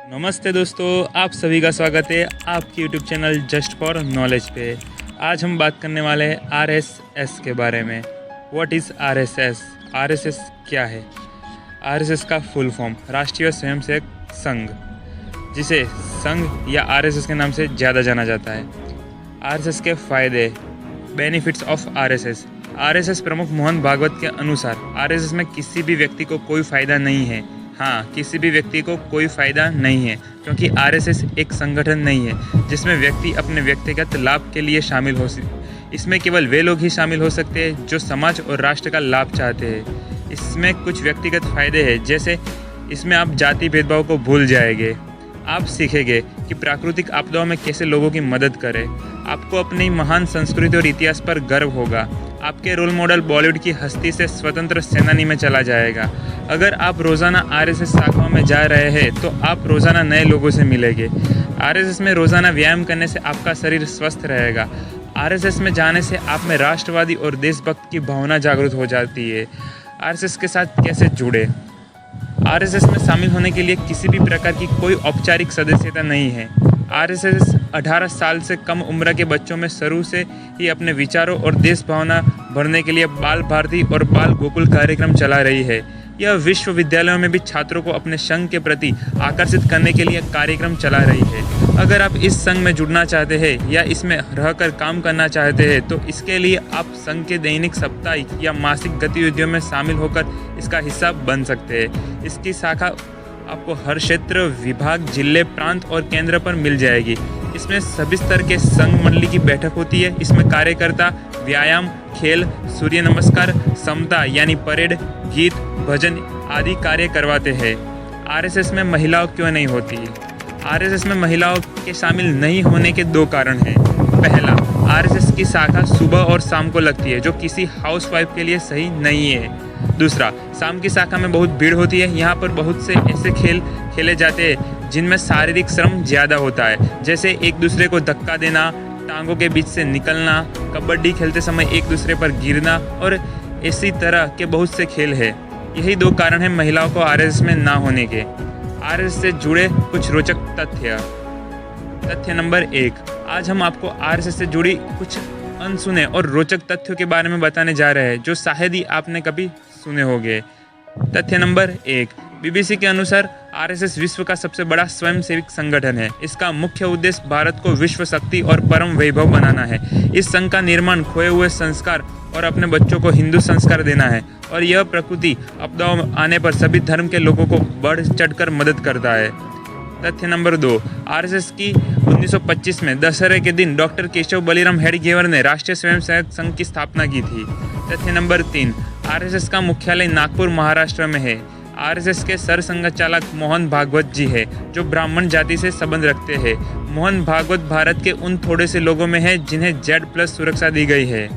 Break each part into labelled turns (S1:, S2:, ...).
S1: नमस्ते दोस्तों, आप सभी का स्वागत है आपके YouTube channel just for knowledge पे। आज हम बात करने वाले हैं आरएसएस के बारे में। What is RSS? आरएसएस क्या है? आरएसएस का फुल फॉर्म राष्ट्रीय स्वयंसेवक संघ, जिसे संघ या आरएसएस के नाम से ज़्यादा जाना जाता है। आरएसएस के फ़ायदे, बेनिफिट्स ऑफ आरएसएस। आरएसएस प्रमुख मोहन भागवत के अनुसार आरएसएस में किसी भी व्यक्ति को कोई फ़ायदा नहीं है। हाँ, किसी भी व्यक्ति को कोई फ़ायदा नहीं है, क्योंकि आरएसएस एक संगठन नहीं है जिसमें व्यक्ति अपने व्यक्तिगत लाभ के लिए शामिल हो। इसमें केवल वे लोग ही शामिल हो सकते हैं जो समाज और राष्ट्र का लाभ चाहते हैं। इसमें कुछ व्यक्तिगत फ़ायदे हैं, जैसे इसमें आप जाति भेदभाव को भूल जाएंगे। आप सीखेंगे कि प्राकृतिक आपदाओं में कैसे लोगों की मदद करें। आपको अपनी महान संस्कृति और इतिहास पर गर्व होगा। आपके रोल मॉडल बॉलीवुड की हस्ती से स्वतंत्र सेनानी में चला जाएगा। अगर आप रोज़ाना आरएसएस शाखाओं में जा रहे हैं तो आप रोज़ाना नए लोगों से मिलेंगे। आरएसएस में रोज़ाना व्यायाम करने से आपका शरीर स्वस्थ रहेगा। आरएसएस में जाने से आप में राष्ट्रवादी और देशभक्त की भावना जागृत हो जाती है। आरएसएस के साथ कैसे जुड़े? आरएसएस में शामिल होने के लिए किसी भी प्रकार की कोई औपचारिक सदस्यता नहीं है। आरएसएस 18 साल से कम उम्र के बच्चों में शुरू से ही अपने विचारों और देश भावना भरने के लिए बाल भारती और बाल गोकुल कार्यक्रम चला रही है। यह विश्वविद्यालयों में भी छात्रों को अपने संघ के प्रति आकर्षित करने के लिए कार्यक्रम चला रही है। अगर आप इस संघ में जुड़ना चाहते हैं या इसमें रहकर काम करना चाहते हैं तो इसके लिए आप संघ के दैनिक, साप्ताहिक या मासिक गतिविधियों में शामिल होकर इसका हिस्सा बन सकते हैं। इसकी शाखा आपको हर क्षेत्र, विभाग, जिले, प्रांत और केंद्र पर मिल जाएगी। इसमें सभी स्तर के संघ मंडली की बैठक होती है। इसमें कार्यकर्ता व्यायाम, खेल, सूर्य नमस्कार, समता यानी परेड, गीत, भजन आदि कार्य करवाते हैं। आरएसएस में महिलाओं क्यों नहीं होती? आरएसएस में महिलाओं के शामिल नहीं होने के दो कारण हैं। पहला, आरएसएस की शाखा सुबह और शाम को लगती है, जो किसी हाउसवाइफ के लिए सही नहीं है। दूसरा, शाम की शाखा में बहुत भीड़ होती है। यहाँ पर बहुत से ऐसे खेल खेले जाते हैं जिनमें शारीरिक श्रम ज़्यादा होता है, जैसे एक दूसरे को धक्का देना, टांगों के बीच से निकलना, कबड्डी खेलते समय एक दूसरे पर गिरना और इसी तरह के बहुत से खेल हैं। यही दो कारण हैं महिलाओं को आरएसएस में ना होने के। आरएसएस से जुड़े कुछ रोचक तथ्य नंबर 1। आज हम आपको आरएसएस से जुड़ी कुछ अनसुने और रोचक तथ्यों के बारे में बताने जा रहे हैं जो शायद ही आपने कभी सुने होंगे। तथ्य नंबर 1, बीबीसी के अनुसार आरएसएस विश्व का सबसे बड़ा स्वयंसेवक संगठन है। इसका मुख्य उद्देश्य भारत को विश्व शक्ति और परम वैभव बनाना है। इस संघ का निर्माण खोए हुए संस्कार और अपने बच्चों को हिंदू संस्कार देना है, और यह प्रकृति आपदाओं आने पर सभी धर्म के लोगों को बढ़ चढ़कर मदद करता है। तथ्य नंबर 2, आरएसएस की 1925 में दशहरे के दिन डॉक्टर केशव बलिराम हेडगेवर ने राष्ट्रीय स्वयंसेवक संघ की स्थापना की थी। तथ्य नंबर 3, आरएसएस का मुख्यालय नागपुर, महाराष्ट्र में है। आरएसएस के सरसंघचालक मोहन भागवत जी है, जो ब्राह्मण जाति से संबंध रखते हैं। मोहन भागवत भारत के उन थोड़े से लोगों में है जिन्हें Z+ सुरक्षा दी गई है,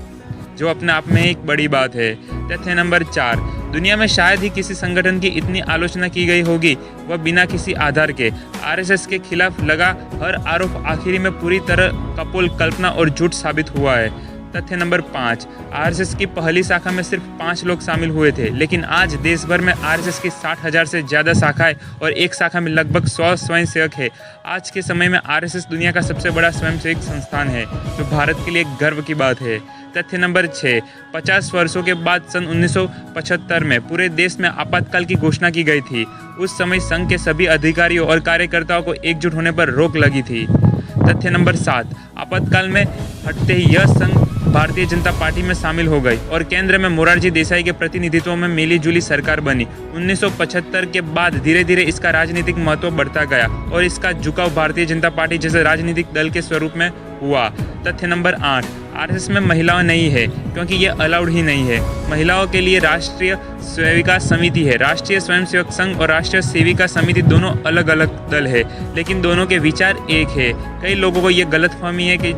S1: जो अपने आप में एक बड़ी बात है। तथ्य नंबर 4, दुनिया में शायद ही किसी संगठन की इतनी आलोचना की गई होगी, वह बिना किसी आधार के। आरएसएस के खिलाफ लगा हर आरोप आखिरी में पूरी तरह कपोल, कल्पना और झूठ साबित हुआ है। तथ्य नंबर 5, आरएसएस की पहली शाखा में सिर्फ 5 लोग शामिल हुए थे, लेकिन आज देश भर में आरएसएस की 60,000 से ज़्यादा शाखाएं और एक शाखा में लगभग 100 स्वयंसेवक है। आज के समय में आरएसएस दुनिया का सबसे बड़ा स्वयंसेवक संस्थान है, जो भारत के लिए गर्व की बात है। तथ्य नंबर 6, 50 वर्षों के बाद सन 1975 में पूरे देश में आपातकाल की घोषणा की गई थी। उस समय संघ के सभी अधिकारियों और कार्यकर्ताओं को एकजुट होने पर रोक लगी थी। तथ्य नंबर 7, आपातकाल में हटते ही यह संघ भारतीय जनता पार्टी में शामिल हो गई और केंद्र में मोरारजी देसाई के प्रतिनिधित्व में मिलीजुली सरकार बनी। 1975 के बाद धीरे धीरे इसका राजनीतिक महत्व बढ़ता गया और इसका झुकाव भारतीय जनता पार्टी जैसे राजनीतिक दल के स्वरूप में हुआ। तथ्य नंबर 8, आरएसएस में महिलाएं नहीं है क्योंकि ये अलाउड ही नहीं है। महिलाओं के लिए राष्ट्रीय सेविका समिति है। राष्ट्रीय स्वयंसेवक संघ और राष्ट्रीय सेविका समिति दोनों अलग अलग दल है, लेकिन दोनों के विचार एक है। कई लोगों को ये गलतफहमी है कि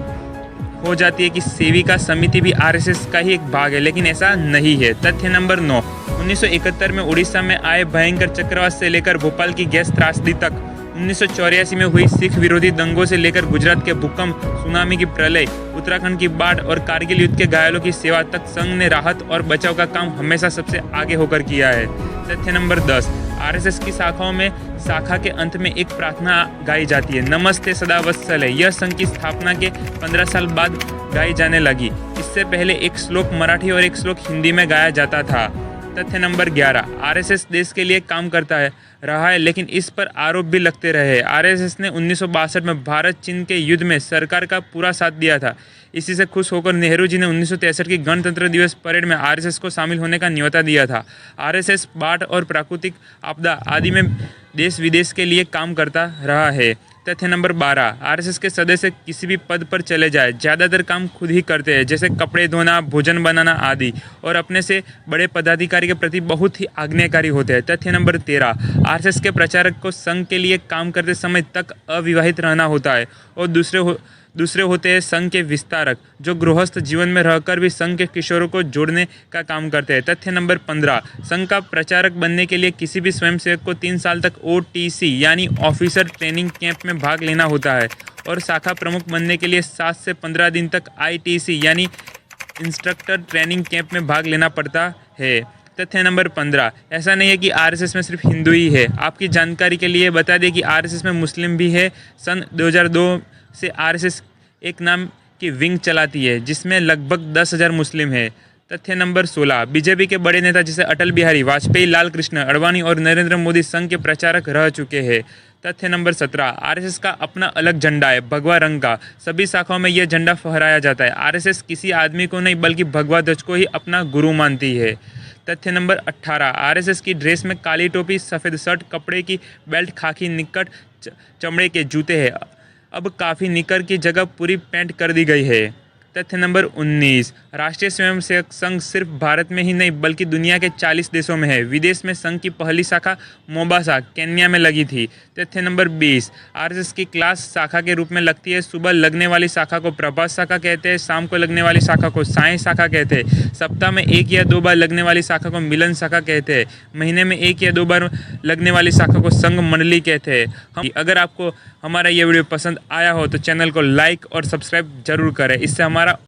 S1: हो जाती है कि सेविका समिति भी आरएसएस का ही एक भाग है, लेकिन ऐसा नहीं है। तथ्य नंबर 9, 1971 में उड़ीसा में आए भयंकर चक्रवात से लेकर भोपाल की गैस त्रासदी तक, 1984 में हुई सिख विरोधी दंगों से लेकर गुजरात के भूकंप, सुनामी की प्रलय, उत्तराखंड की बाढ़ और कारगिल युद्ध के घायलों की सेवा तक संघ ने राहत और बचाव का काम हमेशा सबसे आगे होकर किया है। तथ्य नंबर 10, आरएसएस की शाखाओं में शाखा के अंत में एक प्रार्थना गाई जाती है, नमस्ते सदा वत्सल है। यह संघ की स्थापना के 15 साल बाद गाई जाने लगी। इससे पहले एक श्लोक मराठी और एक श्लोक हिंदी में गाया जाता था। तथ्य नंबर 11, आरएसएस देश के लिए काम करता रहा है, लेकिन इस पर आरोप भी लगते रहे। आरएसएस ने 1962 में भारत चीन के युद्ध में सरकार का पूरा साथ दिया था। इसी से खुश होकर नेहरू जी ने 1963 की गणतंत्र दिवस परेड में आरएसएस को शामिल होने का न्योता दिया था। आरएसएस बाढ़ और प्राकृतिक आपदा आदि में देश विदेश के लिए काम करता रहा है। तथ्य नंबर 12, आरएसएस के सदस्य किसी भी पद पर चले जाए ज़्यादातर काम खुद ही करते हैं, जैसे कपड़े धोना, भोजन बनाना आदि, और अपने से बड़े पदाधिकारी के प्रति बहुत ही आज्ञाकारी होते हैं। तथ्य नंबर 13, आरएसएस के प्रचारक को संघ के लिए काम करते समय तक अविवाहित रहना होता है, और दूसरे होते हैं संघ के विस्तारक, जो गृहस्थ जीवन में रहकर भी संघ के किशोरों को जोड़ने का काम करते हैं। तथ्य नंबर 15, संघ का प्रचारक बनने के लिए किसी भी स्वयंसेवक को 3 साल तक ओटीसी यानी ऑफिसर ट्रेनिंग कैंप में भाग लेना होता है, और शाखा प्रमुख बनने के लिए 7 से 15 दिन तक आईटीसी यानी इंस्ट्रक्टर ट्रेनिंग कैंप में भाग लेना पड़ता है। तथ्य नंबर 15, ऐसा नहीं है कि आरएसएस में सिर्फ हिंदू ही है। आपकी जानकारी के लिए बता दें कि आरएसएस में मुस्लिम भी है। सन 2002 से आरएसएस एक नाम की विंग चलाती है, जिसमें लगभग 10,000 मुस्लिम है। तथ्य नंबर 16, बीजेपी के बड़े नेता जैसे अटल बिहारी वाजपेयी, लाल कृष्ण अडवाणी और नरेंद्र मोदी संघ के प्रचारक रह चुके हैं। तथ्य नंबर 17, आरएसएस का अपना अलग झंडा है, भगवा रंग का। सभी शाखाओं में यह झंडा फहराया जाता है। आरएसएस किसी आदमी को नहीं बल्कि भगवा ध्वज को ही अपना गुरु मानती है। तथ्य नंबर 18, आरएसएस की ड्रेस में काली टोपी, सफ़ेद शर्ट, कपड़े की बेल्ट, खाकी निक्कर, चमड़े के जूते हैं। अब काफ़ी निकर की जगह पूरी पैंट कर दी गई है। तथ्य नंबर 19, राष्ट्रीय स्वयंसेवक संघ सिर्फ भारत में ही नहीं बल्कि दुनिया के 40 देशों में है। विदेश में संघ की पहली शाखा मोम्बासा, केन्या में लगी थी। तथ्य नंबर 20, आरएसएस की क्लास शाखा के रूप में लगती है। सुबह लगने वाली शाखा को प्रभात शाखा कहते हैं, शाम को लगने वाली शाखा को साय शाखा कहते हैं, सप्ताह में 1 या 2 बार लगने वाली शाखा को मिलन शाखा कहते हैं, महीने में 1 या 2 बार लगने वाली शाखा को संघ मंडली कहते हैं। अगर आपको हमारा ये वीडियो पसंद आया हो तो चैनल को लाइक और सब्सक्राइब जरूर करें, इससे हमारा